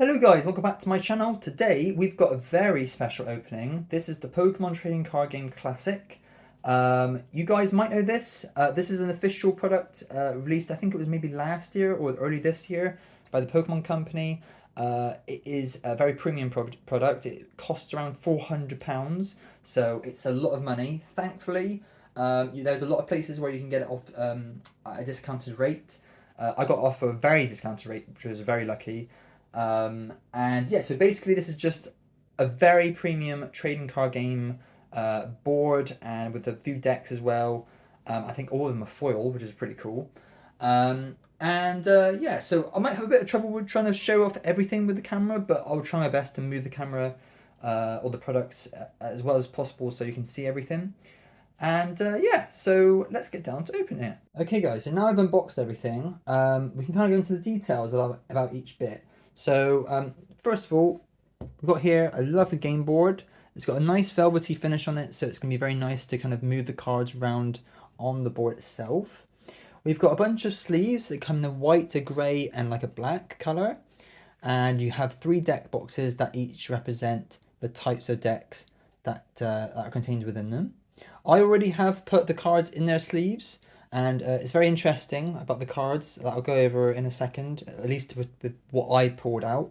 Hello guys, welcome back to my channel. Today we've got a very special opening. This is the Pokemon Trading Card Game Classic. You guys might know this. This is an official product released, I think it was maybe last year or early this year by the Pokemon Company. It is a very premium product. It costs around £400, so it's a lot of money. Thankfully, there's a lot of places where you can get it off at a discounted rate. I got off a very discounted rate, which was very lucky. And yeah, so basically this is just a very premium trading card game board, and with a few decks as well. I think all of them are foil, which is pretty cool. Yeah, so I might have a bit of trouble with trying to show off everything with the camera, but I'll try my best to move the camera or the products as well as possible so you can see everything. Yeah, so let's get down to opening it. Okay guys, so now I've unboxed everything, we can kind of go into the details about each bit. So first of all, we've got here a lovely game board. It's got a nice velvety finish on it, so it's going to be very nice to kind of move the cards around on the board itself. We've got a bunch of sleeves that come in a white, a grey and like a black colour. And you have 3 deck boxes that each represent the types of decks that are contained within them. I already have put the cards in their sleeves, and it's very interesting about the cards that I'll go over in a second, at least with what I pulled out.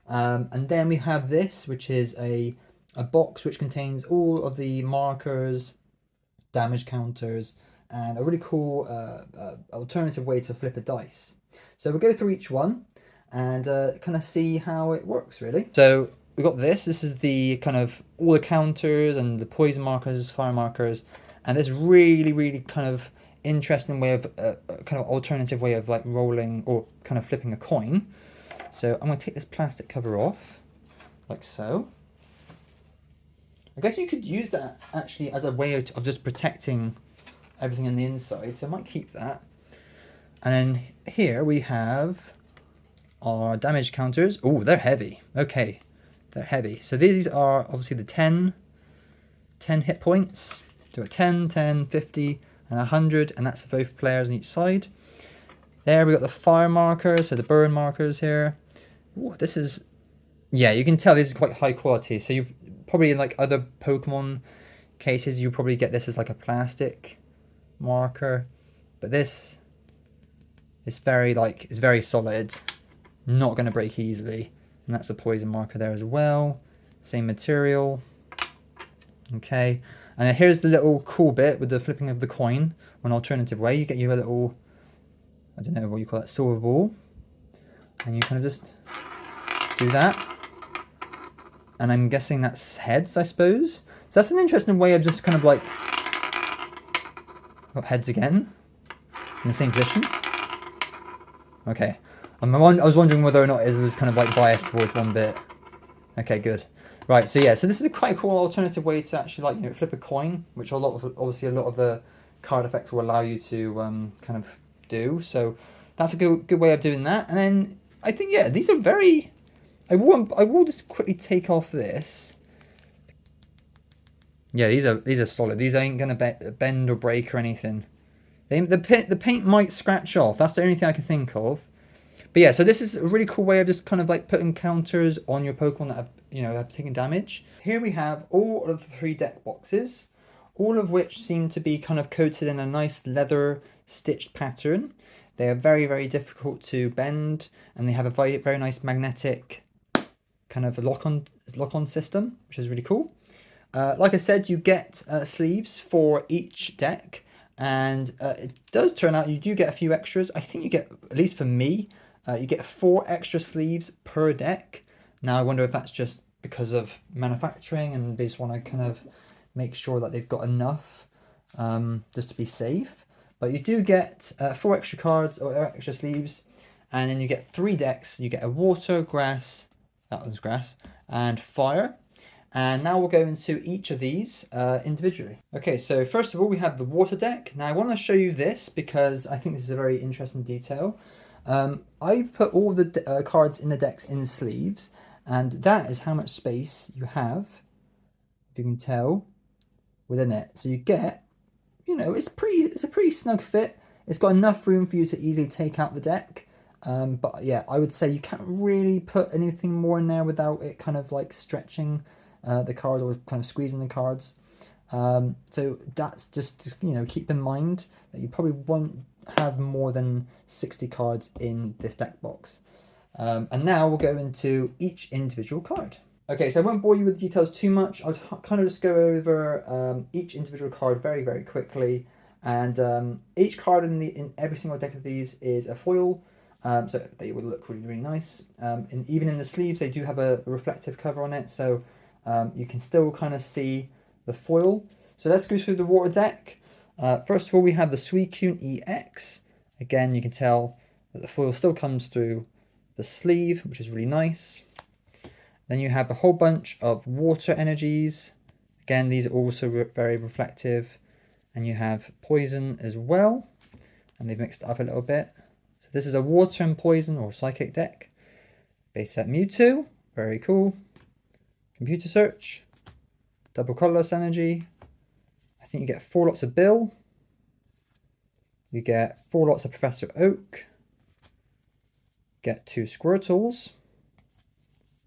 And then we have this, which is a box which contains all of the markers, damage counters, and a really cool alternative way to flip a dice. So we'll go through each one and kind of see how it works, really. So we've got this. This is the kind of all the counters and the poison markers, fire markers, and this really kind of interesting way of kind of alternative way of like rolling or kind of flipping a coin. So I'm going to take this plastic cover off, like so. I guess you could use that actually as a way of just protecting everything on the inside, so I might keep that. And then here we have our damage counters. Oh, they're heavy. Okay, they're heavy. So these are obviously the 10 hit points. So a 10, 10, 50, and 100, and that's for both players on each side. There we got the fire markers, so the burn markers here. Ooh, this is, yeah, you can tell this is quite high quality. So you probably in like other Pokemon cases, you probably get this as like a plastic marker, but this is it's very solid, not going to break easily. And that's a poison marker there as well, same material. Okay, and then here's the little cool bit with the flipping of the coin. One alternative way, you get you a little, I don't know what you call that, silver ball, and you kind of just do that, and I'm guessing that's heads, I suppose. So that's an interesting way of just kind of like, got heads again in the same position. Okay, I was wondering whether or not it was kind of like biased towards one bit. Okay, good. Right, so yeah, so this is quite a cool alternative way to actually, like, you know, flip a coin, which obviously a lot of the card effects will allow you to kind of do. So that's a good way of doing that. And then I think, yeah, these are very. I will just quickly take off this. Yeah, these are solid. These ain't gonna bend or break or anything. The paint might scratch off. That's the only thing I can think of. But yeah, so this is a really cool way of just kind of like putting counters on your Pokemon that have, you know, have taken damage. Here we have all of the 3 deck boxes, all of which seem to be kind of coated in a nice leather stitched pattern. They are very difficult to bend, and they have a very nice magnetic kind of lock-on system, which is really cool. Like I said, you get sleeves for each deck, and it does turn out you do get a few extras. I think you get, at least for me, you get 4 extra sleeves per deck. Now I wonder if that's just because of manufacturing and they just want to kind of make sure that they've got enough just to be safe. But you do get 4 extra cards or extra sleeves, and then you get 3 decks. You get a water, grass, that was grass, and fire. And now we'll go into each of these individually. Okay, so first of all, we have the water deck. Now I want to show you this because I think this is a very interesting detail. I've put all the cards in the decks in sleeves, and that is how much space you have, if you can tell, within it. So you get, you know, it's a pretty snug fit. It's got enough room for you to easily take out the deck. But yeah, I would say you can't really put anything more in there without it kind of like stretching the cards or kind of squeezing the cards. So that's just to, you know, keep in mind that you probably won't have more than 60 cards in this deck box. And now we'll go into each individual card. Okay, so I won't bore you with the details too much. I'll kind of just go over each individual card very, very quickly. And each card in every single deck of these is a foil, so they will look really, really nice. And even in the sleeves, they do have a reflective cover on it, so you can still kind of see the foil. So let's go through the water deck. First of all, we have the Suicune EX. Again, you can tell that the foil still comes through the sleeve, which is really nice. Then you have a whole bunch of water energies. Again, these are also very reflective. And you have poison as well. And they've mixed it up a little bit. So this is a water and poison or psychic deck. Base set Mewtwo. Very cool. Computer search. Double colorless energy. I think you get 4 lots of Bill. You get 4 lots of Professor Oak. Get 2 Squirtles.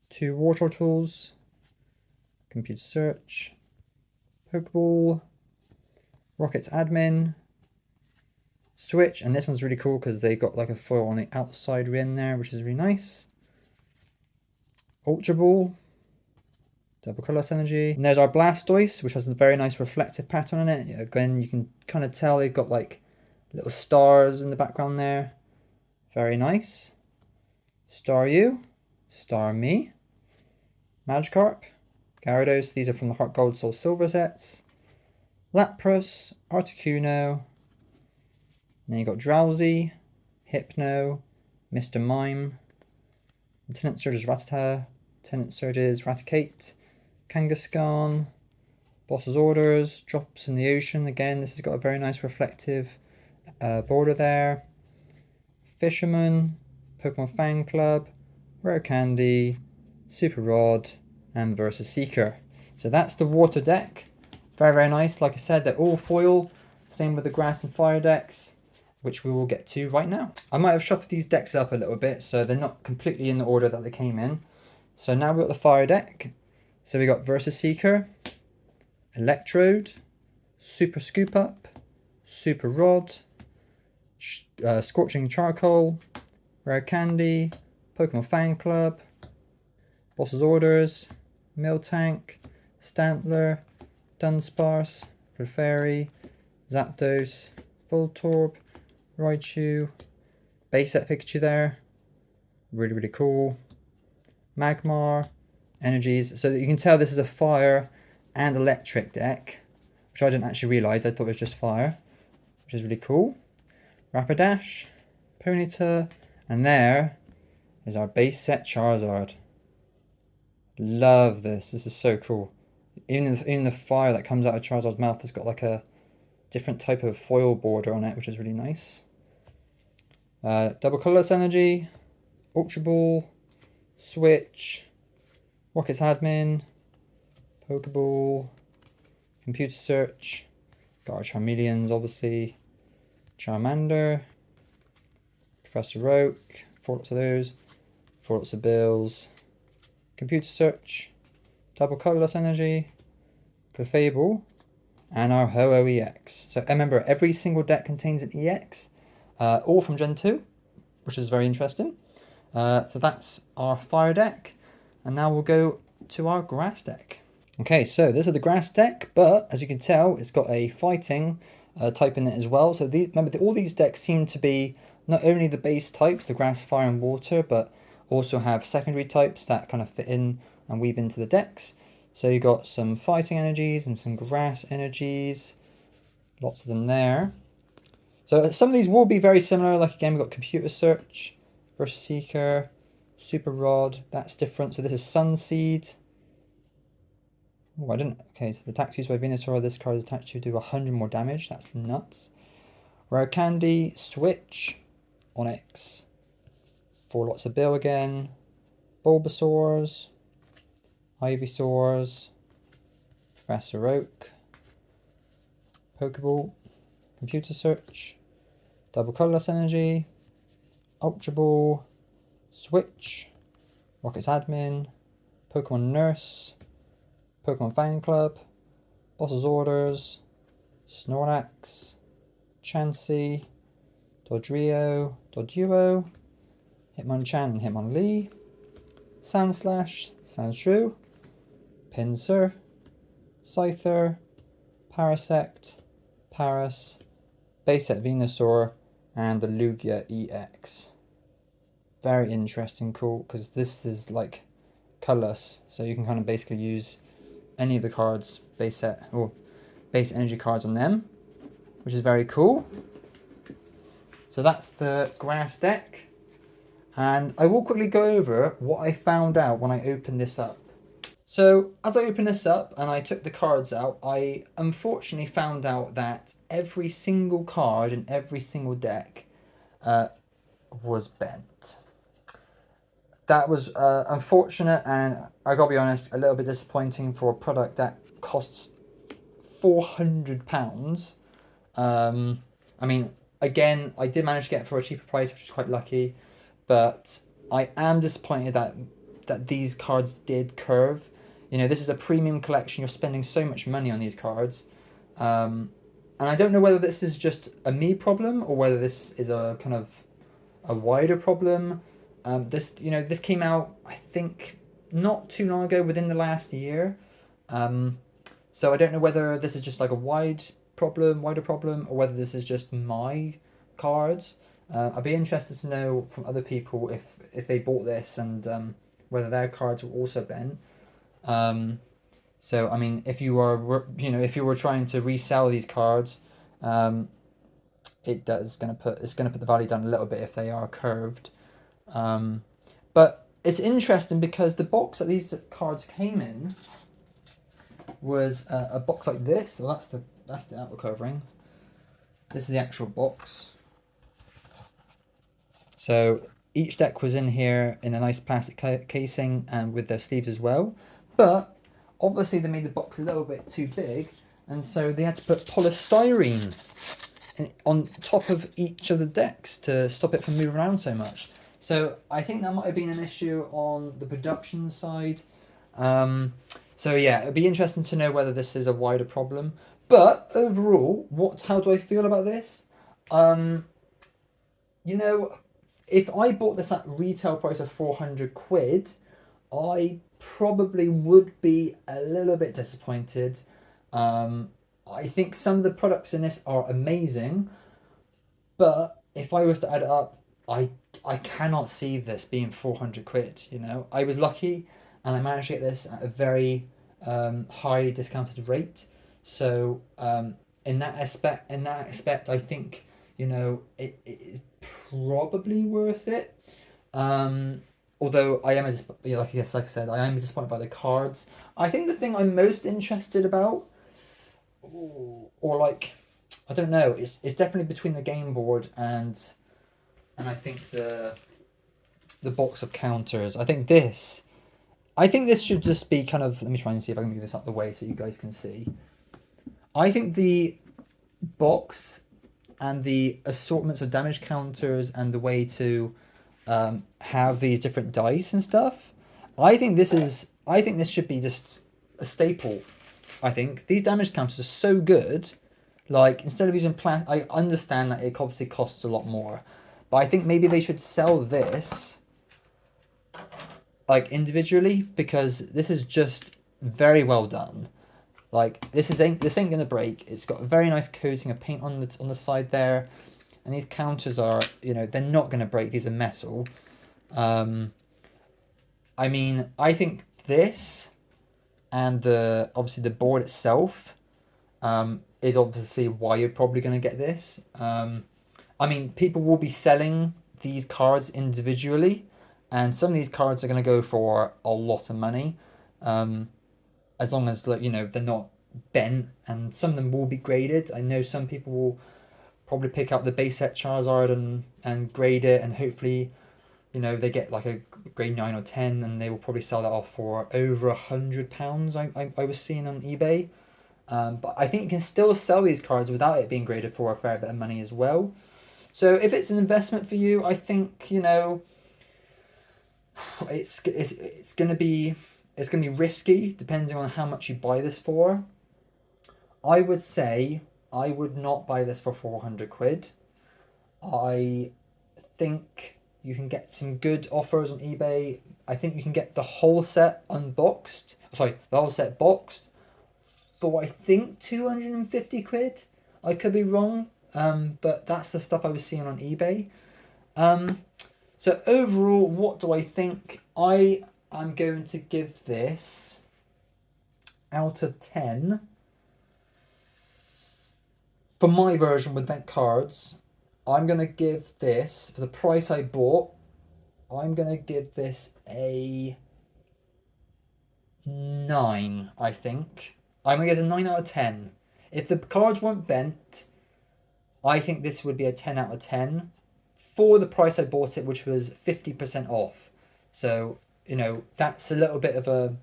2 Water Tools. Computer search. Pokeball. Rocket's admin. Switch, and this one's really cool because they got like a foil on the outside rim there, which is really nice. Ultra Ball. Double colorless energy. And there's our Blastoise, which has a very nice reflective pattern on it. Again, you can kind of tell they've got like little stars in the background there. Very nice. Staryu. Starmie. Magikarp. Gyarados. These are from the Heart Gold Soul Silver sets. Lapras. Articuno. And then you got Drowsy. Hypno. Mr. Mime. Lieutenant Surge's Rattata. Lieutenant Surge's Raticate. Kangaskhan. Boss's Orders. Drops in the Ocean. Again, this has got a very nice reflective border there. Fisherman. Pokemon Fan Club. Rare Candy. Super Rod. And Versus Seeker. So that's the water deck. Very, very nice. Like I said, they're all foil. Same with the grass and fire decks, which we will get to right now. I might have shuffled these decks up a little bit, so they're not completely in the order that they came in. So now we've got the fire deck. So we got Versus Seeker, Electrode, Super Scoop Up, Super Rod, Scorching Charcoal, Rare Candy, Pokemon Fan Club, Boss's Orders, Miltank, Stantler, Dunsparce, Clefairy, Zapdos, Voltorb, Raichu, base set Pikachu there, really, really cool. Magmar, energies, so that you can tell this is a fire and electric deck, which I didn't actually realise, I thought it was just fire, which is really cool. Rapidash, Ponyta, and there is our base set Charizard. Love this, this is so cool. Even the fire that comes out of Charizard's mouth has got like a different type of foil border on it, which is really nice. Double colorless energy, Ultra Ball, Switch, Rocket's admin, Pokeball, Computer search, got our Charmeleons obviously, Charmander, Professor Oak, 4 lots of those, 4 lots of Bills, Computer search, double colorless energy, Clefable, and our Ho-Oh EX. So remember, every single deck contains an EX, all from Gen 2, which is very interesting. So that's our fire deck, and now we'll go to our grass deck. Okay, so this is the grass deck, but as you can tell, it's got a fighting type in it as well. So remember, all these decks seem to be not only the base types, the grass, fire, and water, but also have secondary types that kind of fit in and weave into the decks. So you got some fighting energies and some grass energies, lots of them there. So some of these will be very similar, like again, we've got Computer Search, Versus Seeker, Super Rod, that's different. So this is Sunseed. Oh, I didn't, okay, so the attack used by Venusaur, this card is attached to do 100 more damage, that's nuts. Rare Candy, Switch, Onyx, 4 lots of Bill again, Bulbasaurs, Ivysaurs, Professor Oak, Pokeball, Computer Search, Double Colorless Energy, Ultra Ball, Switch, Rockets Admin, Pokemon Nurse, Pokemon Fan Club, Boss's Orders, Snorlax, Chansey, Dodrio, Doduo, Hitmonchan and Hitmonlee, Sandslash, Sandshrew, Pinsir, Scyther, Parasect, Paras, Base Set Venusaur, and the Lugia EX. Very interesting, cool, because this is like colorless, so you can kind of basically use any of the cards, base set or base energy cards on them, which is very cool. So that's the grass deck, and I will quickly go over what I found out when I opened this up. So as I opened this up and I took the cards out, I unfortunately found out that every single card in every single deck was bent. That was unfortunate, and I gotta be honest, a little bit disappointing for a product that costs £400. I mean, again, I did manage to get it for a cheaper price, which is quite lucky, but I am disappointed that these cards did curve. You know, this is a premium collection. You're spending so much money on these cards, and I don't know whether this is just a me problem or whether this is a kind of a wider problem. This came out, I think, not too long ago, within the last year. So I don't know whether this is just like a wider problem, or whether this is just my cards. I'd be interested to know from other people if they bought this, and whether their cards were also bent. So I mean, if you were trying to resell these cards, it's gonna put the value down a little bit if they are curved. But it's interesting because the box that these cards came in was a box like this. So that's the outer covering. This is the actual box. So each deck was in here in a nice plastic casing and with their sleeves as well. But obviously they made the box a little bit too big, and so they had to put polystyrene on top of each of the decks to stop it from moving around so much. So I think that might have been an issue on the production side. So yeah, it'd be interesting to know whether this is a wider problem. But overall, how do I feel about this? You know, if I bought this at retail price of 400 quid, I probably would be a little bit disappointed. I think some of the products in this are amazing, but if I was to add it up, I cannot see this being 400 quid. You know, I was lucky and I managed to get this at a very highly discounted rate. So in that aspect, I think it is probably worth it. Although I am, like I said, I am disappointed by the cards. I think the thing I'm most interested about, or like, I don't know, it's definitely between the game board and I think the box of counters. I think this should just be kind of. Let me try and see if I can move this out the way so you guys can see. I think the box and the assortments of damage counters and the way to have these different dice and stuff. I think this should be just a staple. I think these damage counters are so good. Like, instead of using I understand that it obviously costs a lot more, but I think maybe they should sell this like individually, because this is just very well done. Like, this ain't gonna break. It's got a very nice coating of paint on the side there, and these counters are, they're not gonna break. These are metal. I mean, I think this and obviously the board itself is obviously why you're probably gonna get this. I mean, people will be selling these cards individually, and some of these cards are going to go for a lot of money, as long as they're not bent, and some of them will be graded. I know some people will probably pick up the base set Charizard and grade it, and hopefully they get like a grade 9 or 10, and they will probably sell that off for over £100. I was seeing on eBay. But I think you can still sell these cards without it being graded for a fair bit of money as well. So if it's an investment for you, I think, you know, it's gonna be risky depending on how much you buy this for. I would say I would not buy this for 400 quid. I think you can get some good offers on eBay. I think you can get the whole set unboxed. Sorry, the whole set boxed for I think 250 quid. I could be wrong, but that's the stuff I was seeing on eBay. Um, so overall, what do I think? I am going to give this out of 10 for my version with bent cards. I'm going to give this, for the price I bought, I'm going to give this a 9, I think. I'm going to get a 9 out of 10. If the cards weren't bent, I think this would be a 10 out of 10 for the price I bought it, which was 50% off. So, you know, that's a little bit of a.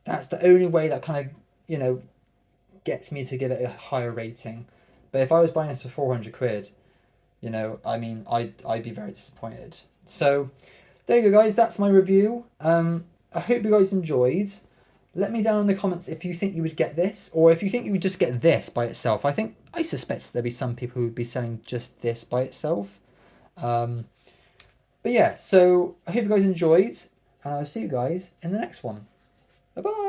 That's the only way that kind of, you know, gets me to give it a higher rating. But if I was buying this for 400 quid, you know, I mean, I'd be very disappointed. So, there you go, guys. That's my review. I hope you guys enjoyed. Let me down in the comments if you think you would get this, or if you think you would just get this by itself. I suspect there'll be some people who would be selling just this by itself. Um, but yeah, so I hope you guys enjoyed, and I'll see you guys in the next one. Bye bye.